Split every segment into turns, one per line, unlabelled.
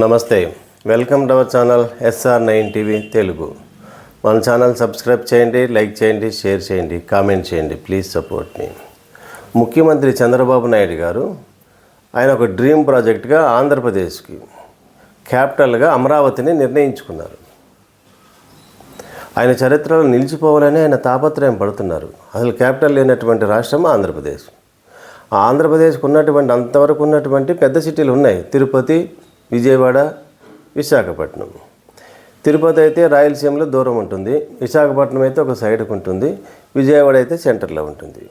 నమస్తే, welcome to our channel SR9 TV Telugu. మన channel subscribe చేయండి, లైక్ చేయండి, షేర్ చేయండి, కామెంట్ చేయండి. ప్లీజ్ సపోర్ట్ మీ. ముఖ్యమంత్రి చంద్రబాబు నాయుడు గారు ఆయన ఒక డ్రీమ్ ప్రాజెక్ట్గా ఆంధ్రప్రదేశ్కి క్యాపిటల్గా అమరావతిని నిర్ణయించుకున్నారు. ఆయన చరిత్రలో నిలిచిపోవాలని ఆయన తాపత్రయం పడుతున్నారు. అసలు క్యాపిటల్ లేనటువంటి రాష్ట్రం ఆంధ్రప్రదేశ్. ఆంధ్రప్రదేశ్కు ఉన్నటువంటి అంతవరకు ఉన్నటువంటి పెద్ద సిటీలు ఉన్నాయి: తిరుపతి, విజయవాడ, విశాఖపట్నం. తిరుపతి అయితే రాయలసీమలో దూరం ఉంటుంది, విశాఖపట్నం అయితే ఒక సైడ్కి ఉంటుంది, విజయవాడ అయితే సెంటర్లో ఉంటుంది.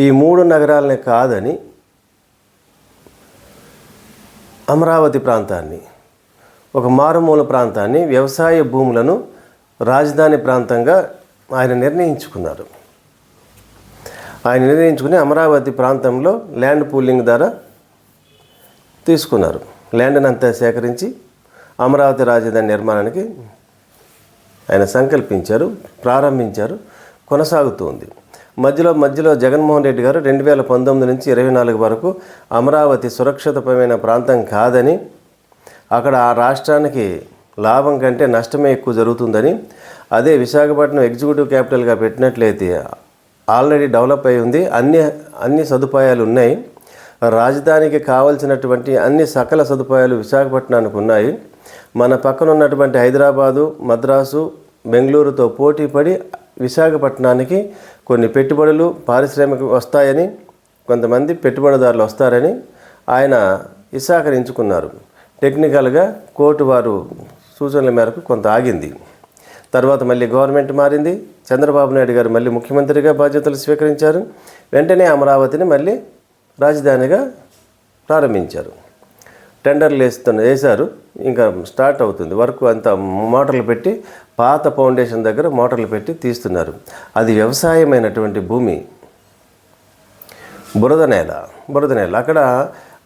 ఈ మూడు నగరాలనే కాదని అమరావతి ప్రాంతాన్ని, ఒక మారుమూల ప్రాంతాన్ని, వ్యవసాయ భూములను రాజధాని ప్రాంతంగా ఆయన నిర్ణయించుకున్నారు. ఆయన నిర్ణయించుకుని అమరావతి ప్రాంతంలో ల్యాండ్ పూలింగ్ ద్వారా తీసుకున్నారు. ల్యాండ్ని అంతా సేకరించి అమరావతి రాజధాని నిర్మాణానికి ఆయన సంకల్పించారు, ప్రారంభించారు, కొనసాగుతుంది. మధ్యలో జగన్మోహన్ రెడ్డి గారు 2019 నుంచి 24 వరకు అమరావతి సురక్షితమైన ప్రాంతం కాదని, అక్కడ ఆ రాష్ట్రానికి లాభం కంటే నష్టమే ఎక్కువ జరుగుతుందని, అదే విశాఖపట్నం ఎగ్జిక్యూటివ్ క్యాపిటల్గా పెట్టినట్లయితే ఆల్రెడీ డెవలప్ అయి ఉంది, అన్ని సదుపాయాలు ఉన్నాయి, రాజధానికి కావలసినటువంటి అన్ని సకల సదుపాయాలు విశాఖపట్నానికి ఉన్నాయి. మన పక్కన ఉన్నటువంటి హైదరాబాదు, మద్రాసు, బెంగళూరుతో పోటీ పడి విశాఖపట్నానికి కొన్ని పెట్టుబడులు, పారిశ్రామిక వస్తాయని, కొంతమంది పెట్టుబడిదారులు వస్తారని ఆయన విశాఖరించుకున్నారు. టెక్నికల్గా కోర్టు వారు సూచనల మేరకు కొంత ఆగింది. తర్వాత మళ్ళీ గవర్నమెంట్ మారింది. చంద్రబాబు నాయుడు గారు మళ్ళీ ముఖ్యమంత్రిగా బాధ్యతలు స్వీకరించారు. వెంటనే అమరావతిని మళ్ళీ రాజధానిగా ప్రారంభించారు. టెండర్లు వేశారు. ఇంకా స్టార్ట్ అవుతుంది వర్క్. అంతా మోటార్లు పెట్టి, పాత ఫౌండేషన్ దగ్గర మోటార్లు పెట్టి తీస్తున్నారు. అది వ్యవసాయమైనటువంటి భూమి, బురద నేల. అక్కడ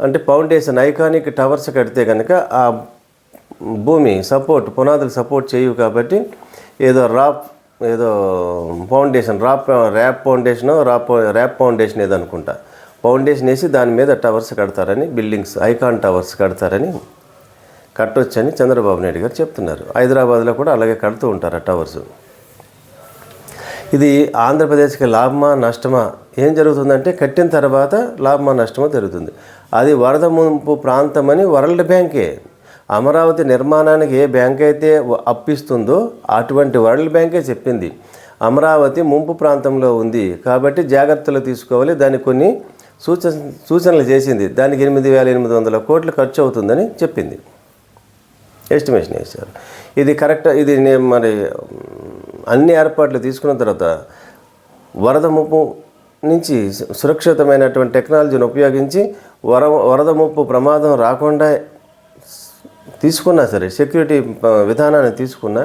అంటే ఫౌండేషన్ ఐకానిక్ టవర్స్ కడితే కనుక ఆ భూమి సపోర్ట్, పునాదులు సపోర్ట్ చేయవు. కాబట్టి ఏదో ఫౌండేషన్, ర్యాప్ ఫౌండేషన్ ఏదో అనుకుంటా, ఫౌండేషన్ వేసి దాని మీద టవర్స్ కడతారని, బిల్డింగ్స్, ఐకాన్ టవర్స్ కడతారని, కట్టొచ్చని చంద్రబాబు నాయుడు గారు చెప్తున్నారు. హైదరాబాద్లో కూడా అలాగే కడుతూ ఉంటారు ఆ టవర్స్. ఇది ఆంధ్రప్రదేశ్కి లాభమా నష్టమా? ఏం జరుగుతుందంటే కట్టిన తర్వాత లాభమా నష్టమా జరుగుతుంది. అది వరద ముంపు ప్రాంతమని వరల్డ్ బ్యాంకే, అమరావతి నిర్మాణానికి ఏ బ్యాంక్ అయితే అప్పిస్తుందో అటువంటి వరల్డ్ బ్యాంకే చెప్పింది అమరావతి ముంపు ప్రాంతంలో ఉంది కాబట్టి జాగ్రత్తలు తీసుకోవాలి. దానికి కొన్ని సూచనలు చేసింది. దానికి 8,800 కోట్లు ఖర్చు అవుతుందని చెప్పింది, ఎస్టిమేషన్ వేశారు. ఇది కరెక్ట్. ఇది మరి అన్ని ఏర్పాట్లు తీసుకున్న తర్వాత వరద ముప్పు నుంచి సురక్షితమైనటువంటి టెక్నాలజీని ఉపయోగించి వరద ముప్పు ప్రమాదం రాకుండా తీసుకున్నా సరే, సెక్యూరిటీ విధానాన్ని తీసుకున్నా,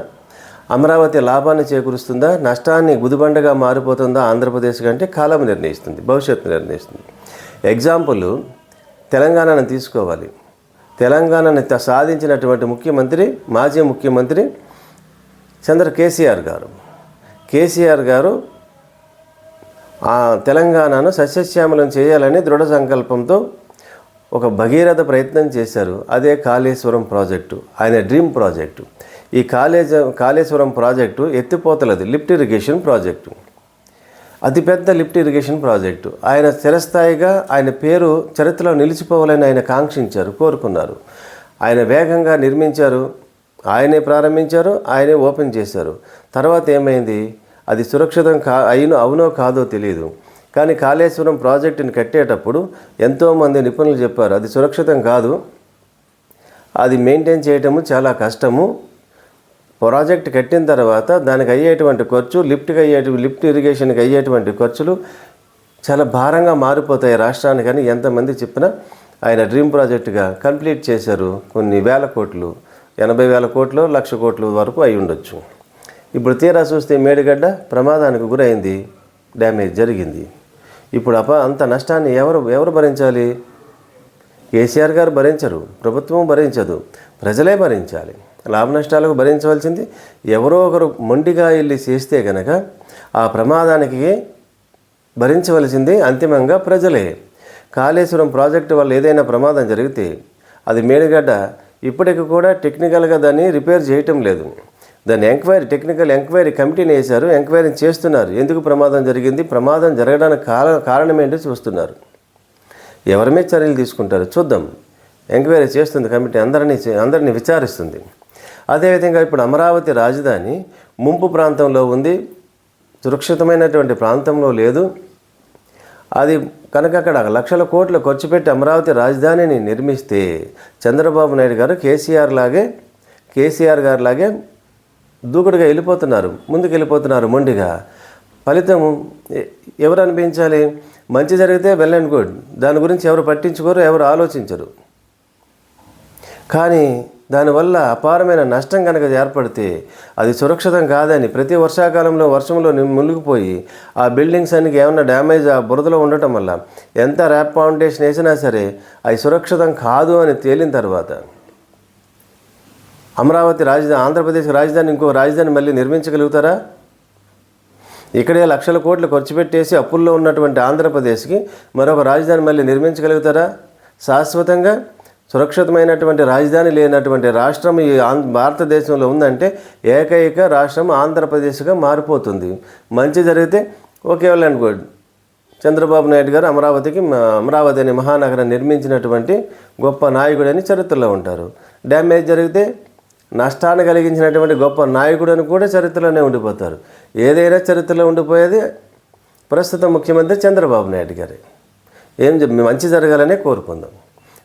అమరావతి లాభాన్ని చేకూరుస్తుందా, నష్టాన్ని గుదిబండగా మారిపోతుందా ఆంధ్రప్రదేశ్ కంటే కాలం నిర్ణయిస్తుంది, భవిష్యత్తు నిర్ణయిస్తుంది. ఎగ్జాంపుల్ తెలంగాణను తీసుకోవాలి. తెలంగాణని సాధించినటువంటి ముఖ్యమంత్రి, మాజీ ముఖ్యమంత్రి కేసీఆర్ గారు ఆ తెలంగాణను సస్యశ్యామలం చేయాలని దృఢ సంకల్పంతో ఒక భగీరథ ప్రయత్నం చేశారు. అదే కాళేశ్వరం ప్రాజెక్టు, ఆయన డ్రీమ్ ప్రాజెక్టు. ఈ కాళేశ్వరం ప్రాజెక్టు ఎత్తిపోతలది, లిఫ్ట్ ఇరిగేషన్ ప్రాజెక్టు, అతిపెద్ద లిఫ్ట్ ఇరిగేషన్ ప్రాజెక్టు. ఆయన చిరస్థాయిగా ఆయన పేరు చరిత్రలో నిలిచిపోవాలని ఆయన కాంక్షించారు, కోరుకున్నారు. ఆయన వేగంగా నిర్మించారు, ఆయనే ప్రారంభించారు, ఆయనే ఓపెన్ చేశారు. తర్వాత ఏమైంది? అది సురక్షితం అవునో కాదో తెలియదు. కానీ కాళేశ్వరం ప్రాజెక్టుని కట్టేటప్పుడు ఎంతోమంది నిపుణులు చెప్పారు అది సురక్షితం కాదు, అది మెయింటైన్ చేయటము చాలా కష్టము. ప్రాజెక్ట్ కట్టిన తర్వాత దానికి అయ్యేటువంటి ఖర్చు, లిఫ్ట్ ఇరిగేషన్కి అయ్యేటువంటి ఖర్చులు చాలా భారంగా మారిపోతాయి రాష్ట్రానికి అని ఎంతమంది చెప్పినా ఆయన డ్రీమ్ ప్రాజెక్టుగా కంప్లీట్ చేశారు. కొన్ని వేల కోట్లు, 80,000 కోట్లు, 1,00,000 కోట్ల వరకు అయి ఉండొచ్చు. ఇప్పుడు తీరా చూస్తే మేడిగడ్డ ప్రమాదానికి గురైంది, డ్యామేజ్ జరిగింది. ఇప్పుడు అంత నష్టాన్ని ఎవరు భరించాలి? కేసీఆర్ గారు భరించరు, ప్రభుత్వం భరించదు, ప్రజలే భరించాలి. లాభ నష్టాలకు భరించవలసింది ఎవరో ఒకరు మొండిగా వెళ్ళి చేస్తే కనుక ఆ ప్రమాదానికి భరించవలసింది అంతిమంగా ప్రజలే. కాళేశ్వరం ప్రాజెక్టు వల్ల ఏదైనా ప్రమాదం జరిగితే అది మేడిగడ్డ ఇప్పటికి కూడా టెక్నికల్గా దాన్ని రిపేర్ చేయటం లేదు. దాన్ని టెక్నికల్ ఎంక్వైరీ కమిటీని వేశారు, ఎంక్వైరీ చేస్తున్నారు. ఎందుకు ప్రమాదం జరిగింది, ప్రమాదం జరగడానికి కారణం ఏంటో చూస్తున్నారు. ఎవరి మీద చర్యలు తీసుకుంటారు చూద్దాం. ఎంక్వైరీ చేస్తుంది కమిటీ, అందరినీ విచారిస్తుంది. అదేవిధంగా ఇప్పుడు అమరావతి రాజధాని ముంపు ప్రాంతంలో ఉంది, సురక్షితమైనటువంటి ప్రాంతంలో లేదు. అది కనుక అక్కడ లక్షల కోట్లు ఖర్చు పెట్టి అమరావతి రాజధానిని నిర్మిస్తే చంద్రబాబు నాయుడు గారు కేసీఆర్ గారు లాగే దూకుడుగా ముందుకు వెళ్ళిపోతున్నారు మొండిగా. ఫలితం ఎవరు అనిపించాలి? మంచి జరిగితే వెల్ అండ్ గుడ్, దాని గురించి ఎవరు పట్టించుకోరు, ఎవరు ఆలోచించరు. కానీ దానివల్ల అపారమైన నష్టం కనుక ఏర్పడితే అది సురక్షితం కాదని ప్రతి వర్షాకాలంలో వర్షంలో మునిగిపోయి ఆ బిల్డింగ్స్ అన్నికి ఏమన్నా డ్యామేజ్ ఆ బురదలో ఉండటం వల్ల ఎంత ర్యాప్ ఫౌండేషన్ వేసినా సరే అవి సురక్షితం కాదు అని తేలిన తర్వాత అమరావతి రాజధాని, ఆంధ్రప్రదేశ్ రాజధాని, ఇంకో రాజధాని మళ్ళీ నిర్మించగలుగుతారా? ఇక్కడే లక్షల కోట్లు ఖర్చు పెట్టేసి అప్పుల్లో ఉన్నటువంటి ఆంధ్రప్రదేశ్కి మరొక రాజధాని మళ్ళీ నిర్మించగలుగుతారా? శాశ్వతంగా సురక్షితమైనటువంటి రాజధాని లేనటువంటి రాష్ట్రం ఈ భారతదేశంలో ఉందంటే ఏకైక రాష్ట్రం ఆంధ్రప్రదేశ్గా మారిపోతుంది. మంచి జరిగితే okay well and good. Chandrababu Naidu గారు అమరావతి అనే మహానగరం నిర్మించినటువంటి గొప్ప నాయకుడని చరిత్రలో ఉంటారు. డ్యామేజ్ జరిగితే నష్టాన్ని కలిగించినటువంటి గొప్ప నాయకుడు అని కూడా చరిత్రలోనే ఉండిపోతారు. ఏదైనా చరిత్రలో ఉండిపోయేది ప్రస్తుత ముఖ్యమంత్రి చంద్రబాబు నాయుడు గారే. మంచి జరగాలనే కోరుకుందాం.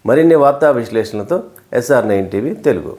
మరిన్ని వార్తా విశ్లేషణలతో SR9 టీవీ తెలుగు.